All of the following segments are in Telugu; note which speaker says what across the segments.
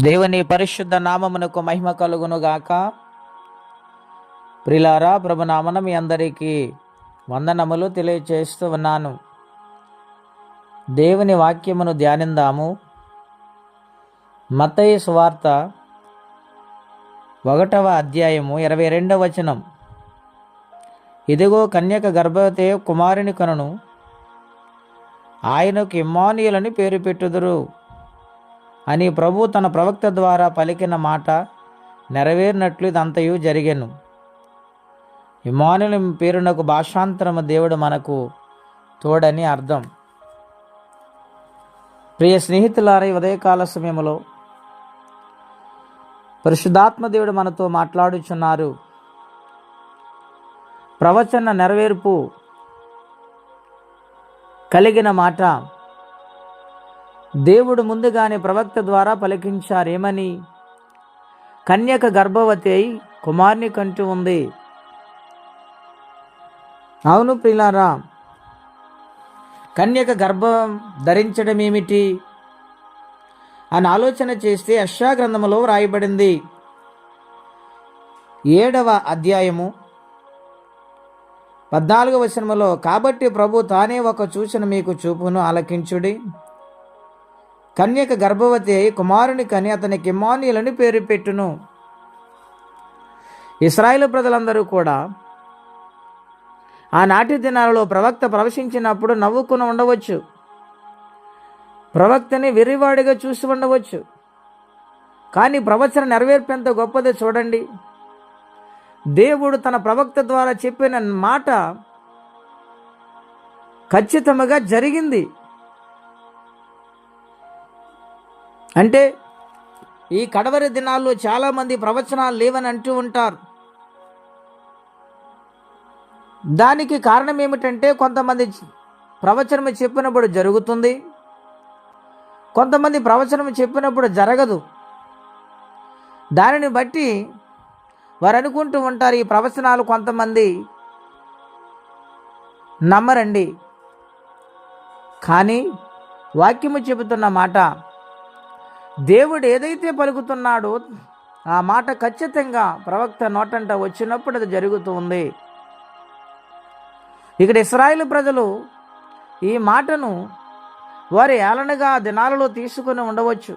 Speaker 1: దేవుని పరిశుద్ధ నామమునకు మహిమ కలుగును గాక. ప్రిలారా, ప్రభునామన మీ అందరికీ వందనములు తెలియచేస్తూ ఉన్నాను. దేవుని వాక్యమును ధ్యానిందాము. మత్తయి సువార్త 1వ అధ్యాయము 22వ వచనం. ఇదిగో కన్యక గర్భవతి కుమారుని కనును, ఆయనకు ఇమ్మానుయేలని పేరు పెట్టుదురు అని ప్రభు తన ప్రవక్త ద్వారా పలికిన మాట నెరవేరినట్లు ఇదంతయు జరిగెను. ఇమ్మానుయేలు పేరునకు భాషాంతరము దేవుడు మనకు తోడని అర్థం. ప్రియ స్నేహితులారా, ఉదయకాల సమయంలో పరిశుద్ధాత్మ దేవుడు మనతో మాట్లాడుచున్నారు. ప్రవచన నెరవేర్పు కలిగిన మాట దేవుడు ముందుగానే ప్రవక్త ద్వారా పలికించారేమని? కన్యక గర్భవతి అయి కుమారుని కంటూ ఉంది. అవును ప్రియులారా, కన్యక గర్భం ధరించడం ఏమిటి అని ఆలోచన చేస్తే యెషయా గ్రంథములో వ్రాయబడింది. 7వ అధ్యాయము 14వ వచనములో, కాబట్టి ప్రభు తానే ఒక సూచన మీకు చూపును, ఆలకించుడి. కన్యక గర్భవతి అయి కుమారుని కని అతనికి ఇమ్మానుయేలని పేరు పెట్టును. ఇశ్రాయేలు ప్రజలందరూ కూడా ఆనాటి దినాలలో ప్రవక్త ప్రవశించినప్పుడు నవ్వుకుని ఉండవచ్చు, ప్రవక్తని వెర్రివాడిగా చూసి ఉండవచ్చు. కానీ ప్రవచన నెరవేర్పు ఎంత గొప్పదో చూడండి. దేవుడు తన ప్రవక్త ద్వారా చెప్పిన మాట ఖచ్చితంగా జరిగింది. అంటే ఈ కడవరి దినాల్లో చాలామంది ప్రవచనాలు లేవని అంటూ ఉంటారు. దానికి కారణం ఏమిటంటే, కొంతమంది ప్రవచనం చెప్పినప్పుడు జరుగుతుంది, కొంతమంది ప్రవచనం చెప్పినప్పుడు జరగదు. దానిని బట్టి వారు అనుకుంటూ ఉంటారు, ఈ ప్రవచనాలు కొంతమంది నమ్మరండి. కానీ వాక్యము చెబుతున్న మాట, దేవుడు ఏదైతే పలుకుతున్నాడో ఆ మాట ఖచ్చితంగా ప్రవక్త నోటంట వచ్చినప్పుడు అది జరుగుతూ ఉంది. ఇక్కడ ఇశ్రాయేలు ప్రజలు ఈ మాటను వారి ఏలనగా దినాలలో తీసుకుని ఉండవచ్చు.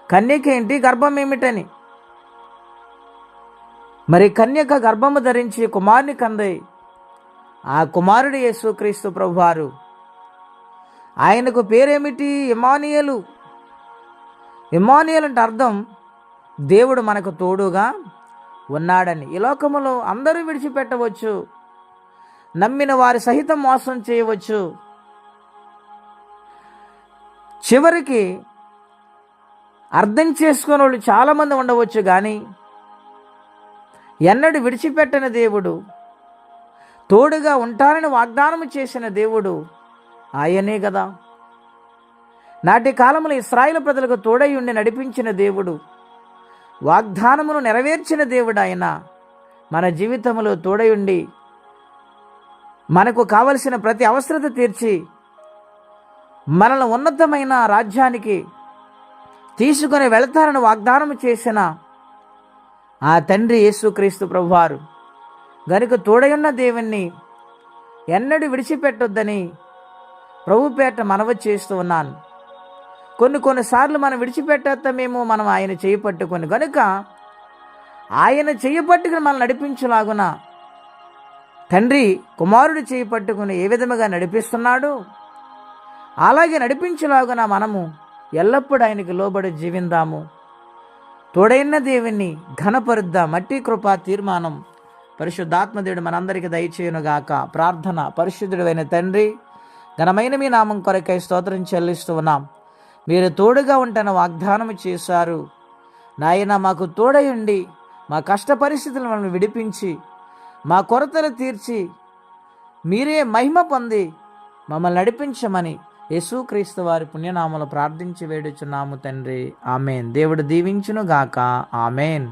Speaker 1: కన్యక ఏంటి, గర్భం ఏమిటని. మరి కన్యక గర్భము ధరించి కుమారుని కంది. ఆ కుమారుడు యేసుక్రీస్తు ప్రభువారు. ఆయనకు పేరేమిటి? ఇమ్మానుయేలు. ఇమ్మానుయేలు అంటే అర్థం దేవుడు మనకు తోడుగా ఉన్నాడని. ఈ లోకములో అందరూ విడిచిపెట్టవచ్చు, నమ్మిన వారి సహితం మోసం చేయవచ్చు. చివరికి అర్థం చేసుకునే వాళ్ళు చాలామంది ఉండవచ్చు, కానీ ఎన్నడూ విడిచిపెట్టని దేవుడు, తోడుగా ఉంటానని వాగ్దానం చేసిన దేవుడు ఆయనే కదా. నాటి కాలంలో ఇశ్రాయేలు ప్రజలకు తోడై ఉండి నడిపించిన దేవుడు, వాగ్దానమును నెరవేర్చిన దేవుడు ఆయన. మన జీవితంలో తోడై ఉండి మనకు కావలసిన ప్రతి అవసరత తీర్చి మనల్ని ఉన్నతమైన రాజ్యానికి తీసుకొని వెళతారని వాగ్దానం చేసిన ఆ తండ్రి యేసుక్రీస్తు ప్రభువారు గనుక తోడయున్న దేవుణ్ణి ఎన్నడూ విడిచిపెట్టొద్దని ప్రభుపేట మనవి చేస్తూ ఉన్నాను. కొన్నిసార్లు మనం విడిచిపెట్టేస్తామేమో, మనం ఆయన చేయి పట్టుకొని. కనుక ఆయన చేయి పట్టుకుని మనం నడిపించులాగున తండ్రి కుమారుడు చేయి పట్టుకుని ఏ విధముగా నడిపిస్తున్నాడు, అలాగే నడిపించులాగున మనము ఎల్లప్పుడూ ఆయనకి లోబడి జీవిందాము. తోడైన దేవుణ్ణి ఘనపరుద్దాం. మట్టి కృపా తీర్మానం పరిశుద్ధాత్మదేవుడు మనందరికీ దయచేయునుగాక. ప్రార్థన. పరిశుద్ధుడైన తండ్రి, ఘనమైన మీ నామం కొరకై స్తోత్రం చెల్లిస్తూ ఉన్నాం. మీరు తోడుగా ఉంటాన వాగ్దానం చేశారు నాయన. మాకు తోడయుండి మా కష్ట పరిస్థితులను మనం విడిపించి మా కొరతలు తీర్చి మీరే మహిమ పొంది మమ్మల్ని నడిపించమని యేసుక్రీస్తు వారి పుణ్యనామములో ప్రార్థించి వేడుచున్నాము తండ్రి. ఆమెన్. దేవుడు దీవించును గాక. ఆమెన్.